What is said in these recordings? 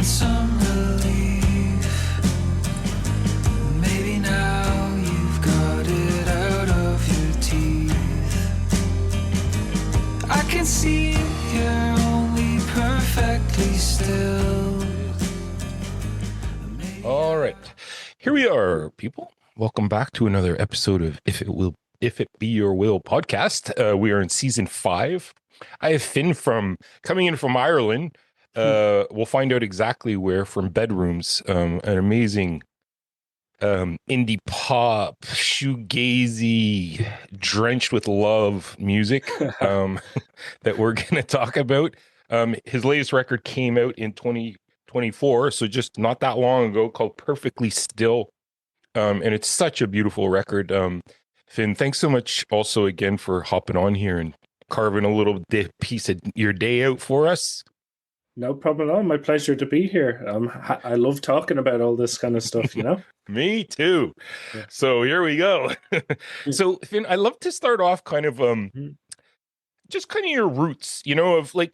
some relief. Maybe now you've got it out of your teeth. I can see you're only perfectly still. All right, here we are, people. Welcome back to another episode of If It Be Your Will podcast. We are in season 5. I have Finn coming in from Ireland. We'll find out exactly where, from Bedrooms, an amazing indie pop, shoegazy, drenched with love music that we're going to talk about. His latest record came out in 2024, so just not that long ago, called Perfectly Still. And it's such a beautiful record. Finn, thanks so much also again for hopping on here and carving a little piece of your day out for us. No problem at all. My pleasure to be here. I love talking about all this kind of stuff, you know? Me too. Yeah. So here we go. So Finn, I love to start off kind of just kind of your roots, you know, of like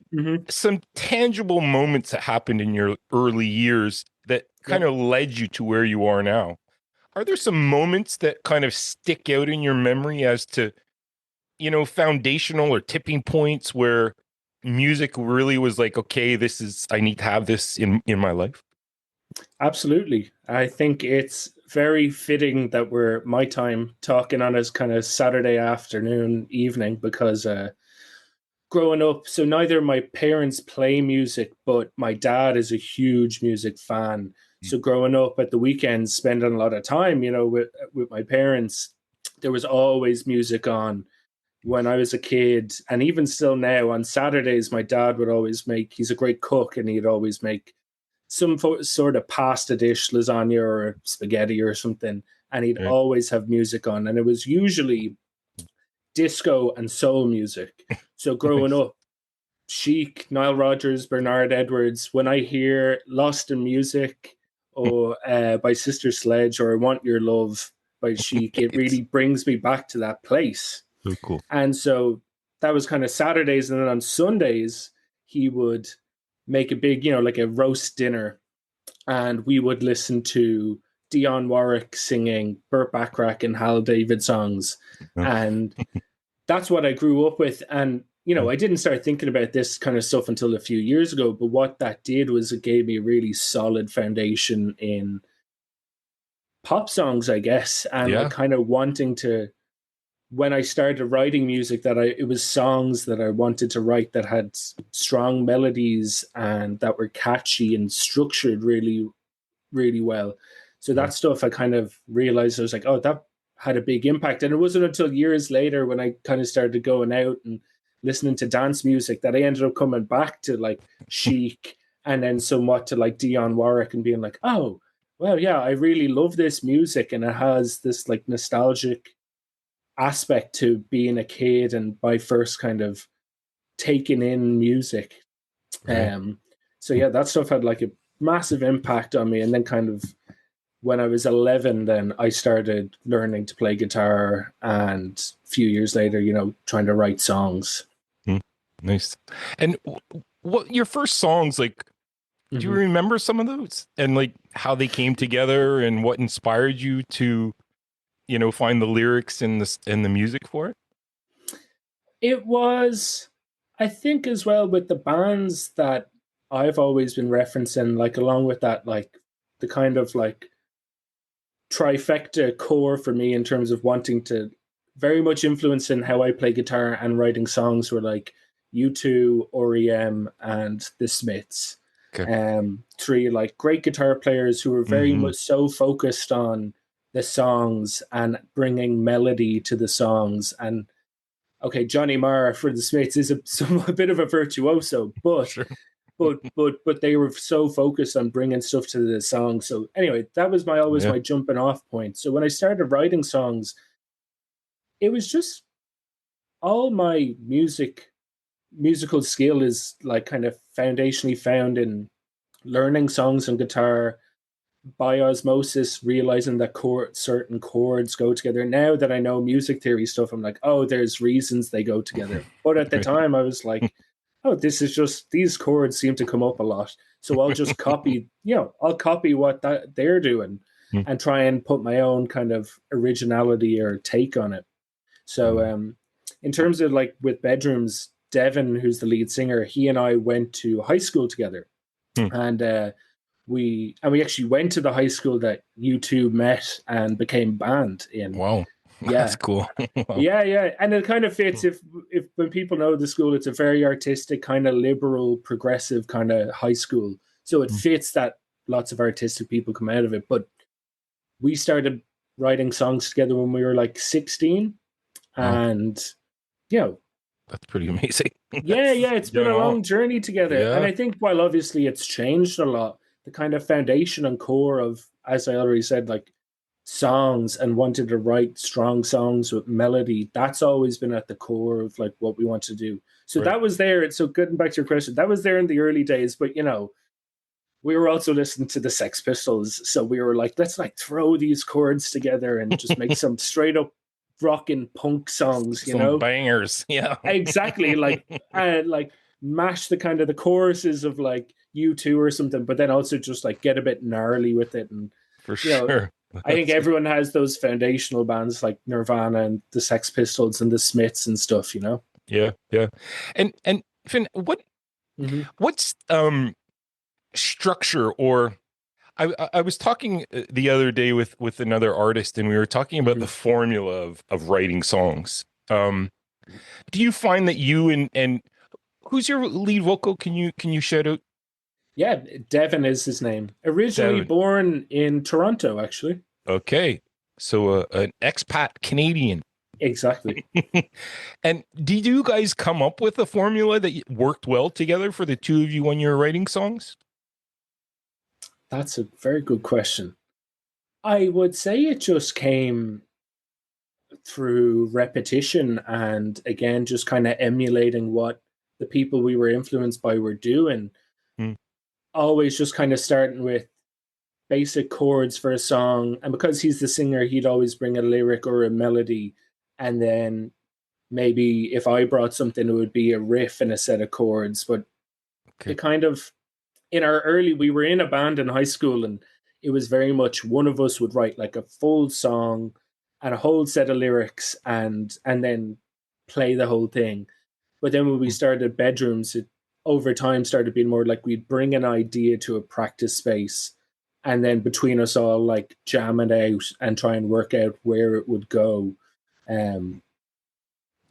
some tangible moments that happened in your early years that kind of led you to where you are now. Are there some moments that kind of stick out in your memory as to, you know, foundational or tipping points where music really was like, okay, I need to have this in my life? Absolutely. I think it's very fitting that we're my time talking on as kind of Saturday afternoon, evening, because growing up, so neither my parents play music, but my dad is a huge music fan. So growing up at the weekends, spending a lot of time, you know, with my parents, there was always music on when I was a kid. And even still now, on Saturdays, my dad would always he's a great cook, and he'd always make some sort of pasta dish, lasagna or spaghetti or something. And he'd always have music on. And it was usually disco and soul music. So growing up, Chic, Nile Rodgers, Bernard Edwards, when I hear Lost in Music or by Sister Sledge or I Want Your Love by Chic, it really brings me back to that place. So cool. And so that was kind of Saturdays. And then on Sundays, he would make a big, you know, like a roast dinner. And we would listen to Dionne Warwick singing Burt Bacharach and Hal David songs. And that's what I grew up with. And, you know, I didn't start thinking about this kind of stuff until a few years ago. But what that did was it gave me a really solid foundation in pop songs, I guess. And like kind of wanting to, when I started writing music, it was songs that I wanted to write that had strong melodies and that were catchy and structured really, really well. So that stuff I kind of realized, I was like, oh, that had a big impact. And it wasn't until years later when I kind of started going out and listening to dance music that I ended up coming back to like Chic and then somewhat to like Dionne Warwick and being like, oh, well, yeah, I really love this music. And it has this like nostalgic aspect to being a kid and my first kind of taking in music. So yeah, that stuff had like a massive impact on me. And then kind of when I was 11, then I started learning to play guitar, and a few years later, you know, trying to write songs. Nice. And what your first songs, like, do you remember some of those and like how they came together and what inspired you to, you know, find the lyrics and the music for it? It was, I think, as well with the bands that I've always been referencing, like along with that, like the kind of like trifecta core for me in terms of wanting to very much influence in how I play guitar and writing songs were like U2, R.E.M, and the Smiths. Okay. 3 like great guitar players who were very much so focused on the songs and bringing melody to the songs. And okay, Johnny Marr for the Smiths is a bit of a virtuoso, but Sure. but they were so focused on bringing stuff to the song. So anyway, that was always my jumping off point. So when I started writing songs, it was just all my musical skill is like kind of foundationally found in learning songs on guitar, by osmosis, realizing that certain chords go together. Now that I know music theory stuff, I'm like, oh, there's reasons they go together. But at the time, I was like, oh, this is just, these chords seem to come up a lot. So I'll just copy, I'll copy what they're doing Mm. and try and put my own kind of originality or take on it. So in terms of like with Bedrooms, Devin, who's the lead singer, he and I went to high school together. And we actually went to the high school that you two met and became band in. Wow. Yeah. That's cool. Wow. Yeah. And it kind of fits if when people know the school, it's a very artistic, kind of liberal, progressive kind of high school. So it fits that lots of artistic people come out of it. But we started writing songs together when we were like 16. And, that's pretty amazing. yeah, it's been a long journey together. Yeah. And I think while obviously it's changed a lot, the kind of foundation and core of, as I already said, like songs and wanted to write strong songs with melody, that's always been at the core of like what we want to do. So that was there. So getting back to your question, that was there in the early days, but we were also listening to the Sex Pistols. So we were like, let's like throw these chords together and just make some straight up rockin' punk songs, Some bangers. Yeah. Exactly. Like mash the kind of the choruses of like U2 or something, but then also just like get a bit gnarly with it. And for sure. I think everyone has those foundational bands like Nirvana and the Sex Pistols and the Smiths and stuff, Yeah. And Finn, what's structure, or I was talking the other day with another artist, and we were talking about the formula of writing songs. Do you find that you and who's your lead vocal? Can you shout out? Yeah, Devin is his name. Originally born in Toronto, actually. Okay, so an expat Canadian. Exactly. And did you guys come up with a formula that worked well together for the two of you when you were writing songs? That's a very good question. I would say it just came through repetition and, again, just kind of emulating what the people we were influenced by were doing. Always just kind of starting with basic chords for a song. And because he's the singer, he'd always bring a lyric or a melody. And then maybe if I brought something, it would be a riff and a set of chords. But it kind of, we were in a band in high school, and it was very much one of us would write like a full song and a whole set of lyrics and then play the whole thing. But then when we started Bedrooms, it over time started being more like we'd bring an idea to a practice space, and then between us all like jam it out and try and work out where it would go. And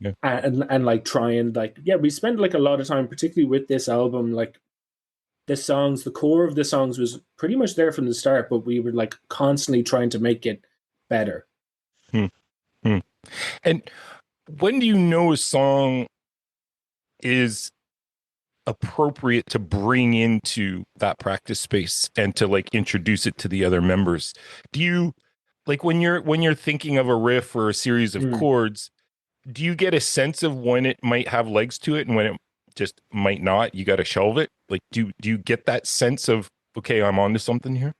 like try and like, we spent like a lot of time, particularly with this album, like the core of the songs was pretty much there from the start, but we were like constantly trying to make it better. And when do you know a song is appropriate to bring into that practice space and to like introduce it to the other members? Do you like when you're thinking of a riff or a series of chords, do you get a sense of when it might have legs to it and when it just might not? You got to shelve it. Like, do you get that sense of, okay, I'm onto something here?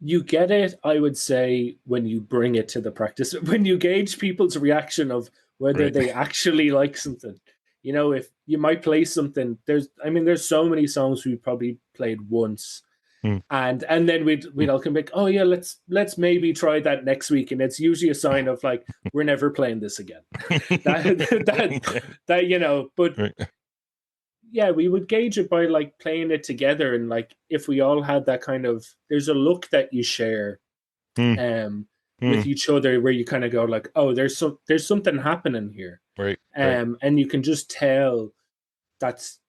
You get it, I would say, when you bring it to the practice, when you gauge people's reaction of whether they actually like something. If you might play something, there's so many songs we probably played once, and then we'd all come back, oh yeah, let's maybe try that next week, and it's usually a sign of like we're never playing this again. But yeah, we would gauge it by like playing it together, and like if we all had that kind of, there's a look that you share with each other where you kind of go like, oh, there's something happening here, right? And you can just tell that's,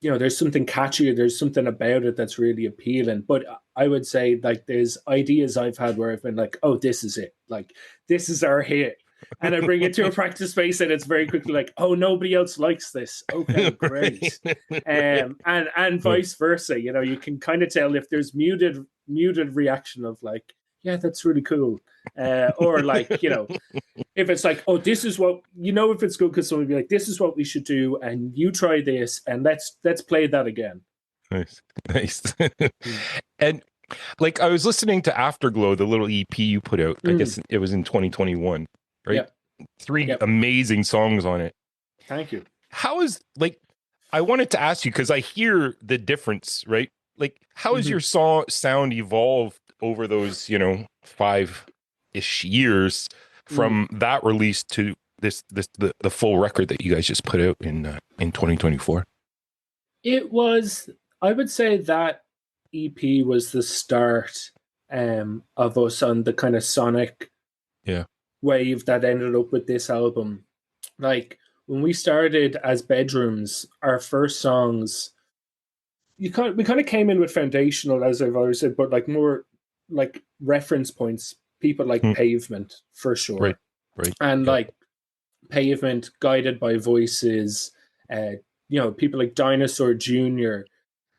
there's something catchy, there's something about it that's really appealing. But I would say like there's ideas I've had where I've been like, oh, this is it, like this is our hit. And I bring it to a practice space, and it's very quickly like, oh, nobody else likes this. Okay, great. And vice versa. You can kind of tell if there's muted reaction of like, yeah, that's really cool. Or like, if it's like, oh, this is what, if it's good because someone would be like, this is what we should do, and you try this, and let's play that again. Nice. And like I was listening to Afterglow, the little EP you put out. I guess it was in 2021. Right? Yep. 3 amazing songs on it. Thank you. How is like I wanted to ask you because I hear the difference, right? Like, how has Mhm. your sound evolved over those, 5-ish years Mm. from that release to the full record that you guys just put out in 2024? It was, I would say that EP was the start of us on the kind of sonic Yeah. wave that ended up with this album. Like when we started as Bedrooms, our first songs, we kind of came in with foundational, as I've always said, but like more like reference points. People like Hmm. Pavement for Right. sure, Right. and Yeah. like Pavement, Guided by Voices, uh, people like Dinosaur Jr.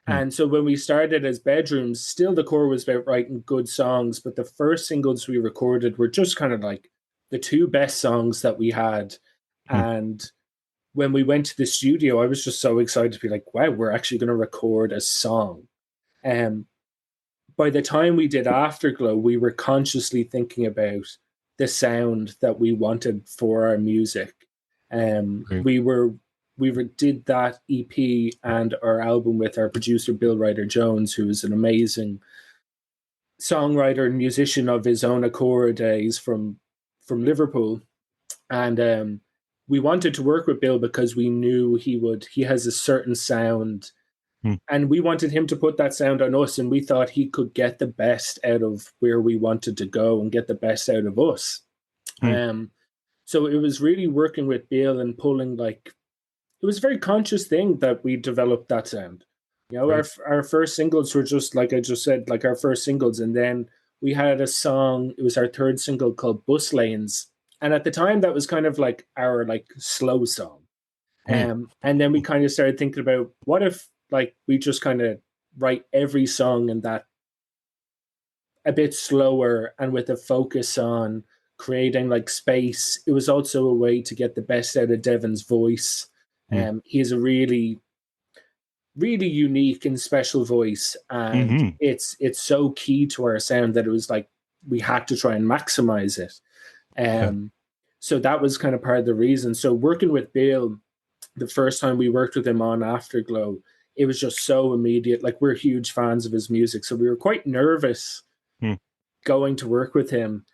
Hmm. And so when we started as Bedrooms, still the core was about writing good songs, but the first singles we recorded were just kind of like the two best songs that we had. Hmm. And when we went to the studio, I was just so excited to be like, wow, we're actually going to record a song. Um, by the time we did Afterglow, we were consciously thinking about the sound that we wanted for our music. Right. We did that EP and our album with our producer Bill Ryder-Jones, who is an amazing songwriter and musician of his own accord. He's from Liverpool, and we wanted to work with Bill because we knew he has a certain sound, Hmm. and we wanted him to put that sound on us, and we thought he could get the best out of where we wanted to go and get the best out of us. Hmm. So it was really working with Bill and pulling like, it was a very conscious thing that we developed that sound. Right. Our first singles were just like I just said, like our first singles, and then we had a song. It was our third single called "Bus Lanes," and at the time that was kind of like our like slow song. Hmm. And then we kind of started thinking about what if like we just kind of write every song in that a bit slower and with a focus on creating like space. It was also a way to get the best out of Devin's voice. Hmm. He has a really, really unique and special voice, and Hmm. it's so key to our sound that it was like we had to try and maximize it. Yeah. So that was kind of part of the reason. So working with Bill, the first time we worked with him on Afterglow, it was just so immediate. Like we're huge fans of his music, so we were quite nervous Hmm. going to work with him.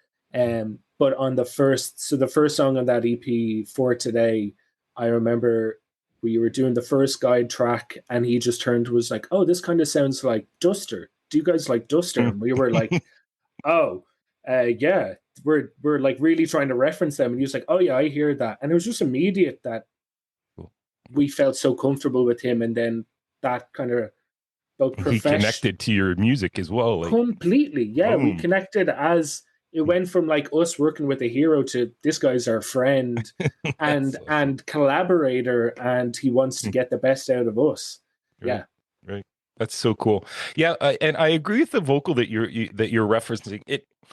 But on the first song on that EP for today, I remember we were doing the first guide track, and he just turned to us like, "Oh, this kind of sounds like Duster. Do you guys like Duster?" Hmm. And we were like, "Oh, yeah." We're like really trying to reference them, and he was like, "Oh yeah, I hear that," and it was just immediate that Cool. we felt so comfortable with him, and then that kind of both And he connected to your music as well. Like, completely, yeah, we boom. connected as it went from like us working with a hero to this guy's our friend That's awesome. and collaborator, and he wants to Hmm. get the best out of us. Right. Yeah. Right. That's so cool. Yeah, and I agree with the vocal that you're referencing.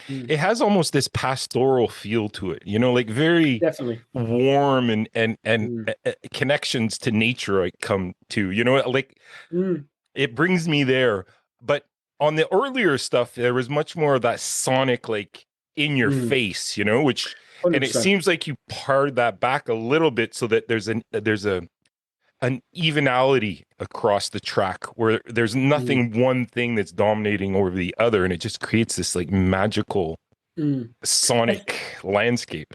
It has almost this pastoral feel to it, like very Definitely. warm and Mm. connections to nature I come to, like Mm. it brings me there. But on the earlier stuff, there was much more of that sonic, like in your Mm. face, which, and it 100%. seems like you pared that back a little bit so that there's an evenality across the track where there's nothing one thing that's dominating over the other, and it just creates this like magical Mm. sonic landscape.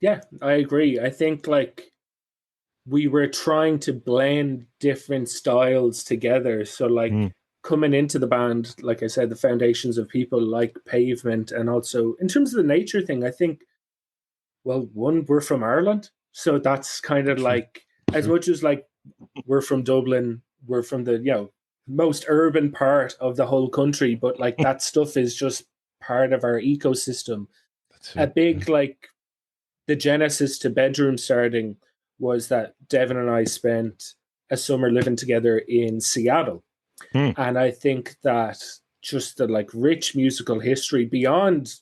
Yeah, I agree. I think like we were trying to blend different styles together. So like Mm. coming into the band, like I said, the foundations of people like Pavement, and also in terms of the nature thing, I think, well, one, we're from Ireland, so that's kind of True. like as True. much as like we're from Dublin, we're from the most urban part of the whole country, but like that stuff is just part of our ecosystem. That's A it. big like the genesis to Bedroom starting was that Devin and I spent a summer living together in Seattle. Mm. And I think that just the like rich musical history beyond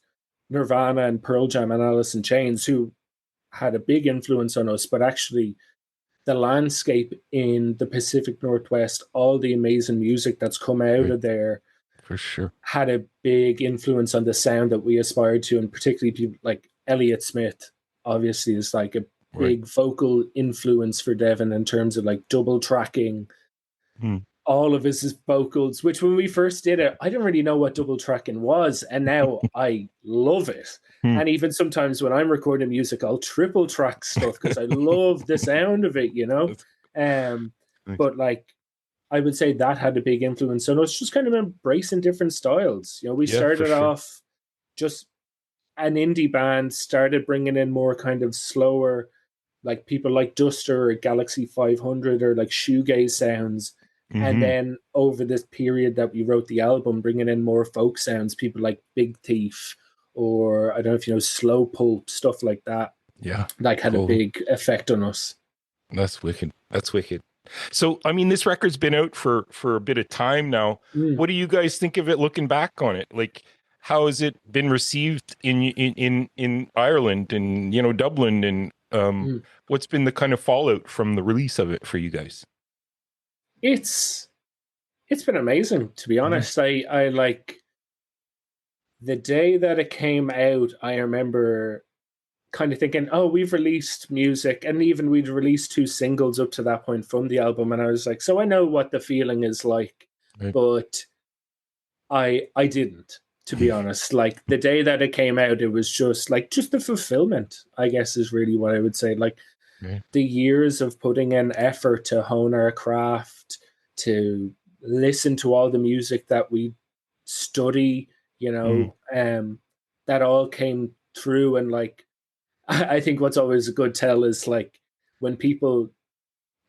Nirvana and Pearl Jam and Alice in Chains, who had a big influence on us, but actually the landscape in the Pacific Northwest, all the amazing music that's come out Right. of there, For sure. had a big influence on the sound that we aspired to, and particularly people like Elliott Smith, obviously, is like a big vocal influence for Devin in terms of like double tracking all of his vocals, which when we first did it, I didn't really know what double tracking was. And now I love it. And even sometimes when I'm recording music, I'll triple track stuff because I love the sound of it, you know? But like, I would say that had a big influence on us, just kind of embracing different styles. You know, we started off just an indie band, started bringing in more kind of slower, like people like Duster or Galaxy 500 or like shoegaze sounds. And then over this period that we wrote the album, bringing in more folk sounds, people like Big Thief or I don't know if you know Slow Pulp, stuff like that. Yeah. Like had a big effect on us. That's wicked. That's wicked. So, I mean, this record's been out for a bit of time now. What do you guys think of it looking back on it? Like, how has it been received in Ireland and, you know, Dublin, and what's been the kind of fallout from the release of it for you guys? It's been amazing, to be honest. I like the day that it came out, I remember kind of thinking, oh, we've released music, and even we'd released 2 singles up to that point from the album, and I was like, so I know what the feeling is like, but I didn't, to be honest. Like the day that it came out, it was just the fulfillment, I guess, is really what I would say. Like the years of putting in effort to hone our craft, to listen to all the music that we study, you know, that all came through. And like, I think what's always a good tell is like when people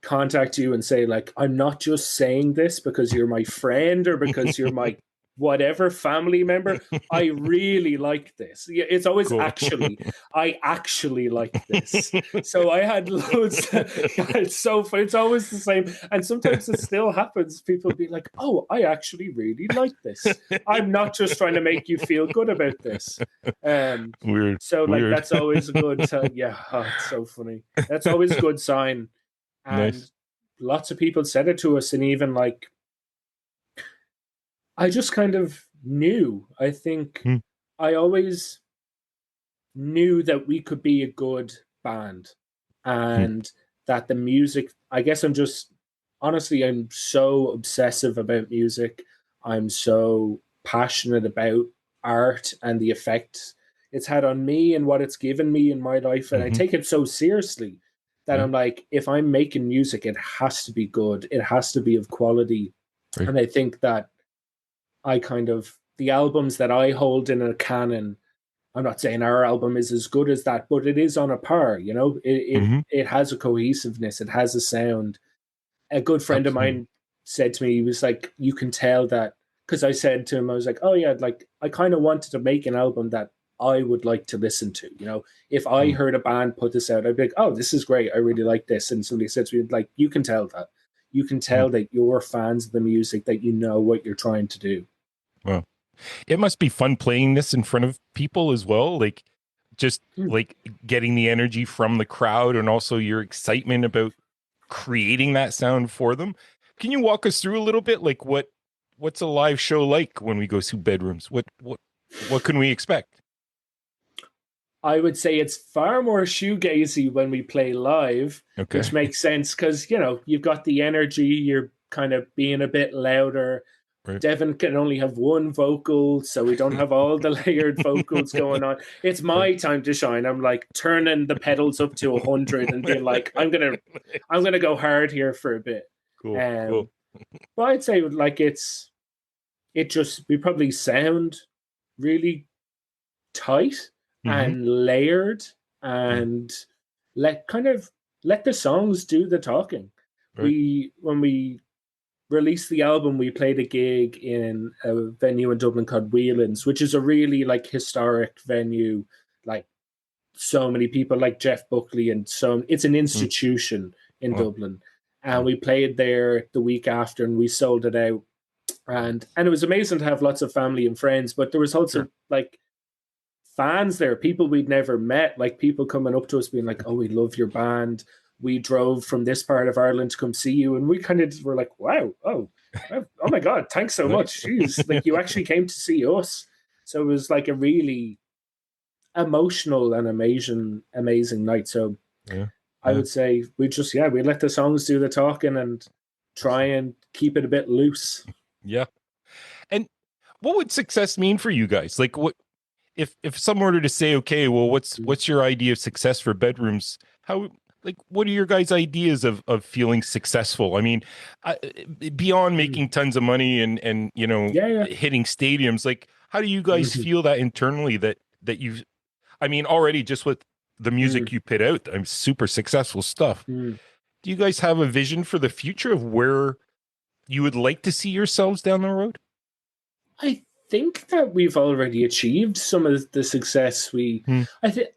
contact you and say like, I'm not just saying this because you're my friend or because you're my whatever family member, I really like this. It's always I actually like this. So I had loads. It's so fun. It's always the same. And sometimes it still happens. People be like, oh, I actually really like this. I'm not just trying to make you feel good about this. Weird. So like, that's always a good, it's so funny. That's always a good sign. And lots of people said it to us, and even like, I just kind of knew. I think I always knew that we could be a good band and that the music, I guess I'm so obsessive about music. I'm so passionate about art and the effect it's had on me and what it's given me in my life. And I take it so seriously that I'm like, if I'm making music, it has to be good. It has to be of quality. And I think that the albums that I hold in a canon, I'm not saying our album is as good as that, but it is on a par, you know, it has a cohesiveness, it has a sound. A good friend of mine said to me, he was like, you can tell that, because I said to him, I was like, oh yeah, like I kind of wanted to make an album that I would like to listen to, you know, if I heard a band put this out, I'd be like, oh, this is great, I really like this. And somebody said to me, like, you can tell that. You can tell that you're fans of the music, that you know what you're trying to do. Well, it must be fun playing this in front of people as well. Like just like getting the energy from the crowd and also your excitement about creating that sound for them. Can you walk us through a little bit? Like what's a live show like when we go through bedrooms? What can we expect? I would say it's far more shoegazy when we play live, which makes sense because, you know, you've got the energy, you're kind of being a bit louder. Devin can only have one vocal, so we don't have all the layered vocals going on. It's my time to shine. I'm like turning the pedals up to 100 and being like, I'm gonna go hard here for a bit. Cool. But I'd say like we probably sound really tight and layered, and let the songs do the talking. When we released the album, we played a gig in a venue in Dublin called Whelan's, which is a really like historic venue, like so many people like Jeff Buckley, and so it's an institution in Dublin. And we played there the week after, and we sold it out. And it was amazing to have lots of family and friends, but there was also like fans there, people we'd never met, like people coming up to us being like, oh, we love your band. We drove from this part of Ireland to come see you. And we kind of were like, wow, oh my God, thanks so much. Jeez, like you actually came to see us. So it was like a really emotional and amazing night. So I would say we let the songs do the talking and try and keep it a bit loose. Yeah. And what would success mean for you guys? Like, what if someone were to say, okay, well, what's your idea of success for Bedrooms? How, like, what are your guys' ideas of feeling successful? I mean, beyond making tons of money and hitting stadiums, like, how do you guys feel that internally that you've, I mean, already just with the music you put out, I'm super successful stuff. Do you guys have a vision for the future of where you would like to see yourselves down the road? I think that we've already achieved some of the success I think,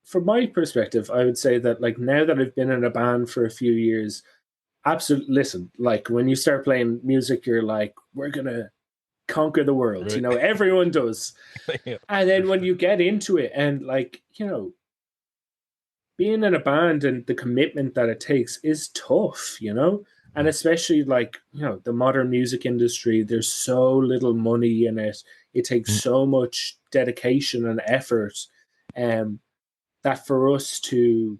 from my perspective, I would say that, like, now that I've been in a band for a few years, absolutely, listen, like, when you start playing music, you're like, we're going to conquer the world. Right. You know, everyone does. Yeah, and then when you get into it and, like, you know, being in a band and the commitment that it takes is tough, you know? And especially, like, you know, the modern music industry, there's so little money in it. It takes so much dedication and effort. That for us to,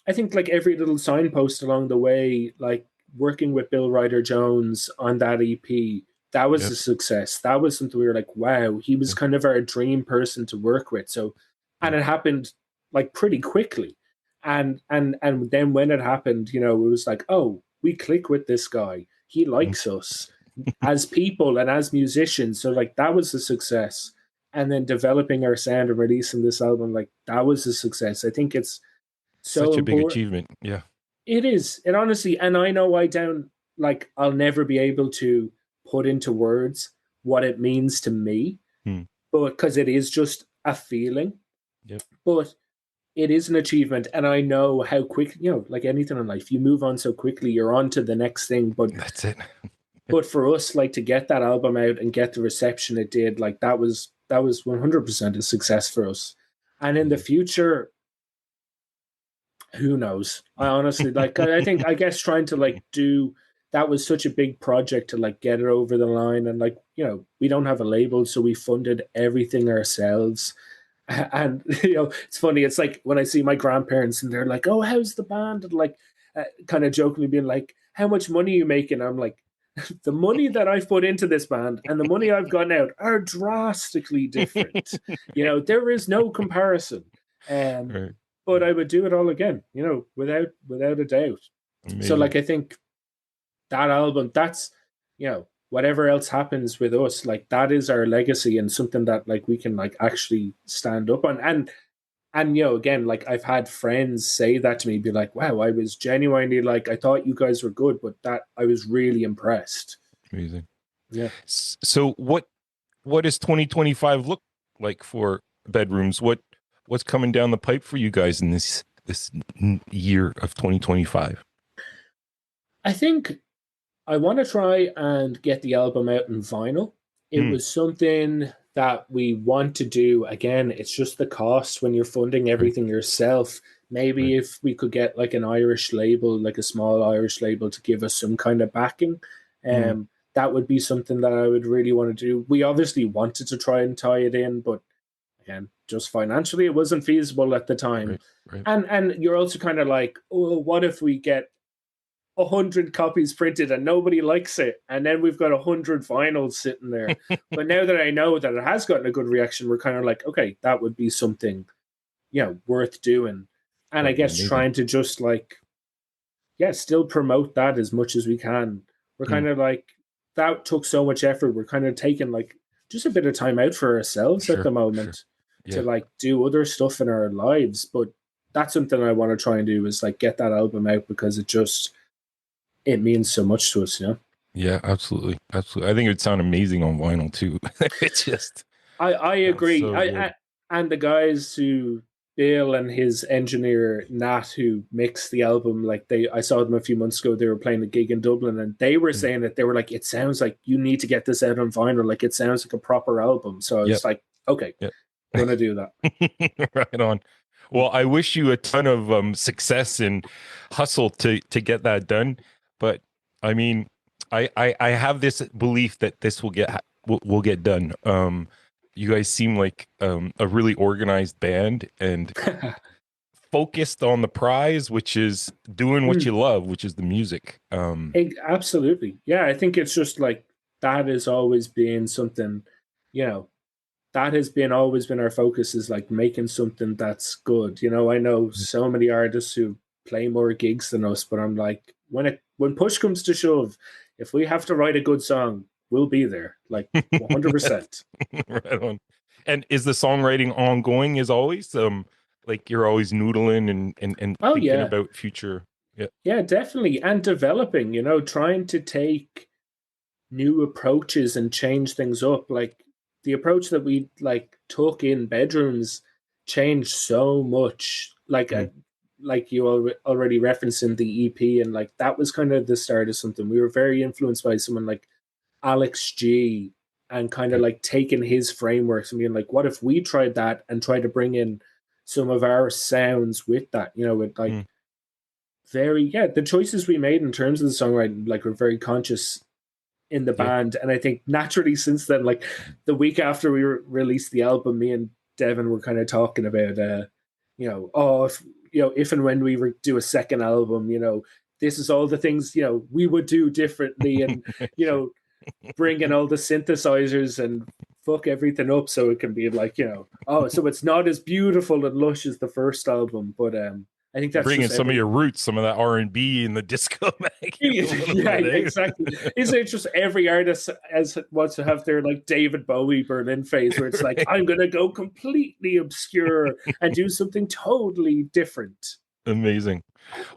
I think, like, every little signpost along the way, like working with Bill Ryder-Jones on that EP, that was a success. That was something we were like, wow, he was kind of our dream person to work with. So, and it happened like pretty quickly. And then when it happened, you know, it was like, oh, we click with this guy. He likes us as people and as musicians. So, like, that was a success. And then developing our sound and releasing this album, like, that was a success. I think it's so such a big important. achievement. Yeah, it is. It honestly, and I know I'll never be able to put into words what it means to me, but because it is just a feeling. Yep. But it is an achievement, and I know how quick, you know, like anything in life, you move on so quickly, you're on to the next thing. But that's it. But for us, like, to get that album out and get the reception it did, like, that was 100% a success for us. And in the future, who knows? I honestly, like, I guess trying to, like, that was such a big project to, like, get it over the line. And, like, you know, we don't have a label, so we funded everything ourselves. And, you know, it's funny. It's like when I see my grandparents and they're like, oh, how's the band? And, like, kind of jokingly being like, how much money are you making? I'm like, the money that I've put into this band and the money I've gotten out are drastically different. You know, there is no comparison. Right. But I would do it all again, you know, without a doubt. Amazing. So, like, I think that album, that's, you know, whatever else happens with us, like, that is our legacy and something that, like, we can, like, actually stand up on. And, you know, again, like, I've had friends say that to me, be like, wow, I was genuinely, like, I thought you guys were good, but that I was really impressed. Amazing. Yeah. So what does 2025 look like for Bedrooms? What's coming down the pipe for you guys in this year of 2025? I think I want to try and get the album out in vinyl. It was something that we want to do. Again, it's just the cost when you're funding everything yourself. Maybe if we could get, like, an Irish label, like a small Irish label, to give us some kind of backing, that would be something that I would really want to do. We obviously wanted to try and tie it in, but again, just financially, it wasn't feasible at the time. Right. And you're also kind of like, oh, what if we get 100 copies printed and nobody likes it, and then we've got 100 vinyls sitting there? But now that I know that it has gotten a good reaction, we're kind of like, okay, that would be something, you know, worth doing. And I guess trying to just, like, still promote that as much as we can. We're kind of like, that took so much effort. We're kind of taking, like, just a bit of time out for ourselves at the moment to, like, do other stuff in our lives. But that's something I want to try and do, is, like, get that album out, because it means so much to us, you know? Yeah, absolutely. I think it would sound amazing on vinyl too. It's just, I agree. so And the guys who, Bill and his engineer Nat, who mixed the album, like, I saw them a few months ago. They were playing a gig in Dublin, and they were saying that they were like, it sounds like you need to get this out on vinyl. Like, it sounds like a proper album. So I was like, okay, I'm gonna do that. Right on. Well, I wish you a ton of success and hustle to get that done. But I mean, I have this belief that this will get done. You guys seem like a really organized band, and focused on the prize, which is doing what you love, which is the music. Absolutely. Yeah, I think it's just like that has always been something, you know, that has been always been our focus, is like making something that's good. I know so many artists who play more gigs than us, but I'm like, when push comes to shove, if we have to write a good song, we'll be there, like 100%. Right on. And is the songwriting ongoing as always? Like you're always noodling and Oh thinking yeah. about future. Yeah. Yeah, definitely. And developing, trying to take new approaches and change things up. Like the approach that we like took in bedrooms changed so much. Like you already referenced in the EP, and like that was kind of the start of something. We were very influenced by someone like Alex G, and kind of Okay. like taking his frameworks and being like, what if we tried that and try to bring in some of our sounds with that, with like the choices we made in terms of the songwriting, like, were very conscious in the Yeah. band. And I think naturally since then, like the week after we released the album, me and Devin were kind of talking about if and when we do a second album, this is all the things we would do differently, and Sure. bring in all the synthesizers and fuck everything up so it can be like, so it's not as beautiful and lush as the first album. But I think that's Bring in just some of your roots, some of that R&B and the disco back in a little yeah, bit, eh? exactly. Isn't it just every artist wants to have their like David Bowie Berlin phase, where it's like, I'm gonna go completely obscure and do something totally different. Amazing.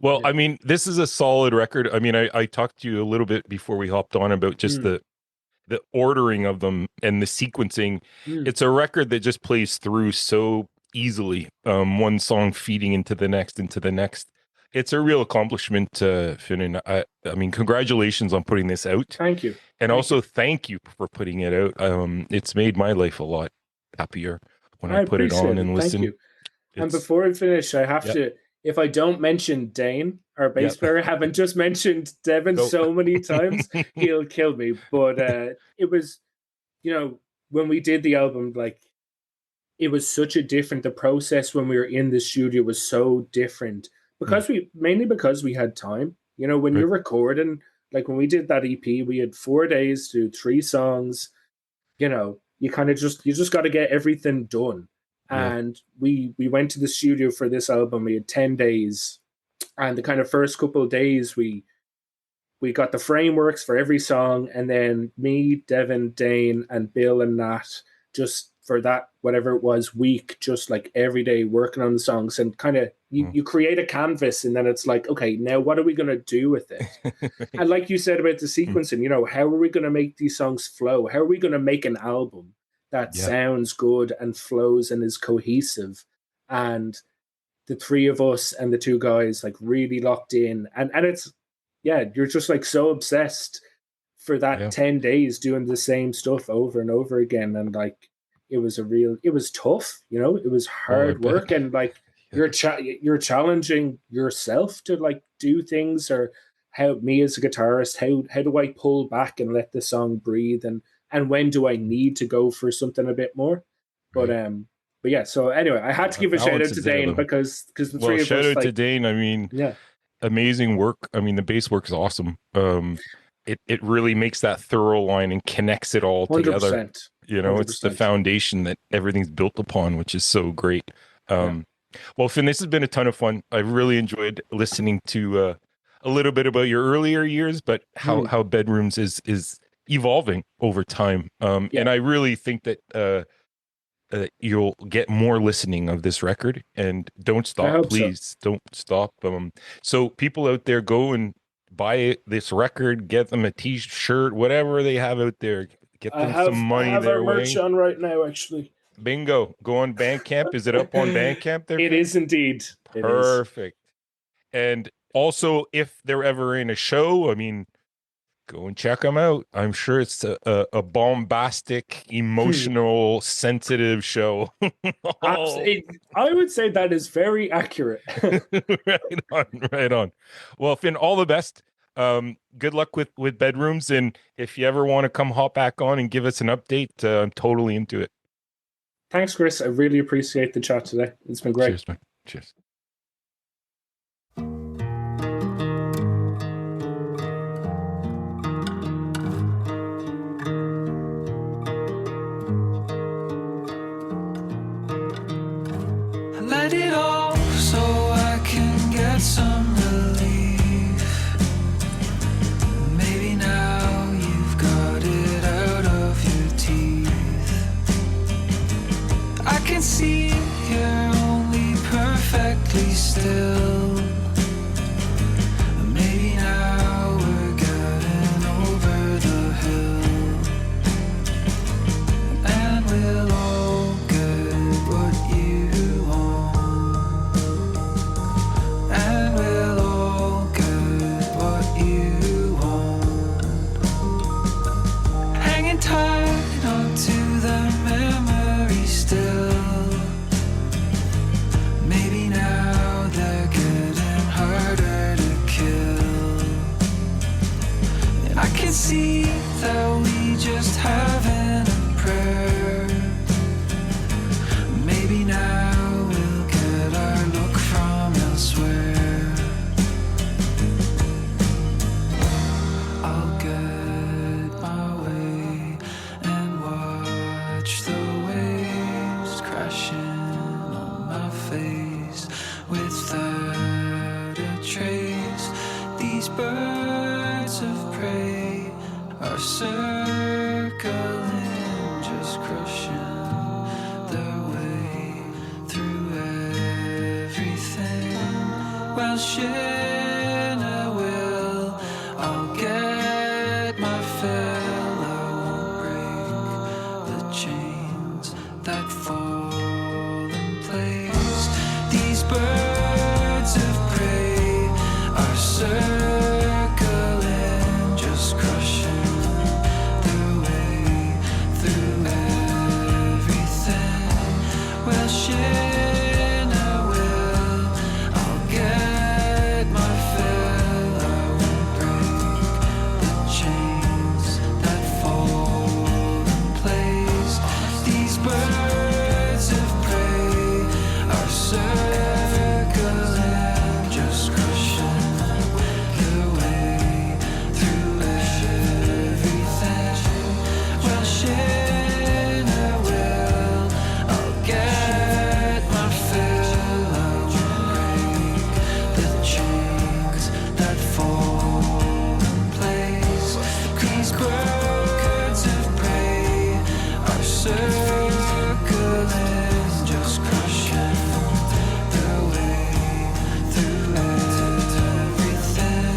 Well, I mean, this is a solid record. I mean, I talked to you a little bit before we hopped on about just the ordering of them and the sequencing. It's a record that just plays through so easily. One song feeding into the next, into the next. It's a real accomplishment, Finn. And I mean, congratulations on putting this out. Thank you. And also thank you for putting it out. It's made my life a lot happier when I put it appreciate on and Thank listen. you. And before I finish, I have to, if I don't mention Dane, our bass player, haven't just mentioned Devin so many times, he'll kill me. But it was, when we did the album, like, it was such a the process when we were in the studio was so different, because we had time. When you're recording, like when we did that EP, we had 4 days to do 3 songs. You kind of just got to get everything done. And we went to the studio for this album. We had 10 days, and the kind of first couple of days we got the frameworks for every song, and then me, Devin, Dane, and Bill and Nat, just for that whatever it was week, just like every day working on the songs, and kind of you create a canvas, and then it's like, okay, now what are we going to do with it? And like you said about the sequencing, how are we going to make these songs flow? How are we going to make an album that sounds good and flows and is cohesive? And the 3 of us and the 2 guys like really locked in, and it's you're just like so obsessed for that 10 days doing the same stuff over and over again. And like it was tough, it was hard work, and like you're challenging yourself to like do things, or how me as a guitarist, how do I pull back and let the song breathe, and when do I need to go for something a bit more? But yeah, so anyway, I had to give a shout out to Dane, because the 3 of us, shout out to Dane. I mean, amazing work. I mean, the bass work is awesome. It really makes that thorough line and connects it all 100%, together. 100%. It's the foundation that everything's built upon, which is so great. Well, Finn, this has been a ton of fun. I really enjoyed listening to a little bit about your earlier years, but how Bedrooms is evolving over time. And I really think that you'll get more listening of this record, and don't stop, please. Don't stop. So people out there, go and buy this record, get them a t-shirt, whatever they have out there, get them some money. I have our merch on right now, actually. Bingo. Go on Bandcamp. Is it up on Bandcamp there? It is indeed. Perfect. And also, if they're ever in a show, I mean, go and check them out. I'm sure it's a bombastic, emotional, sensitive show. I would say that is very accurate. Right on. Well, Finn, all the best. Good luck with Bedrooms, and if you ever want to come hop back on and give us an update, I'm totally into it. Thanks, Chris. I really appreciate the chat today. It's been great. Cheers, man. Cheers. can see you're only perfectly still. Maybe now we're getting over the hill, and we'll all get what you want, and we'll all get what you want. Hanging tight onto the memory still. Maybe now they're getting harder to kill. And I can see that we just haven't a prayer. Maybe now we'll get our look from elsewhere. I'll get my way and watch the waves crashing on my face without a trace. These birds of prey are circling, just crushing their way through everything. Well, shit, I will. I'll get my fill. I won't break the chains that fall in place. These birds of prey are circling, just crushing their way through everything. Well, shit, I will. I'll get my fill. I won't break the chains that fall in place. These birds of prey are circling, just crushing their way through everything. Well, shit, I will. I'll get my fill. I won't break the chains that fall in place. These birds of prey are circling, just crushing their way through everything.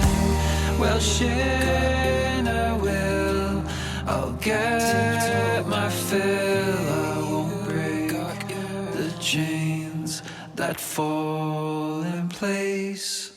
Well, shit, I will. I'll get my fill. I won't break the chains that fall in place.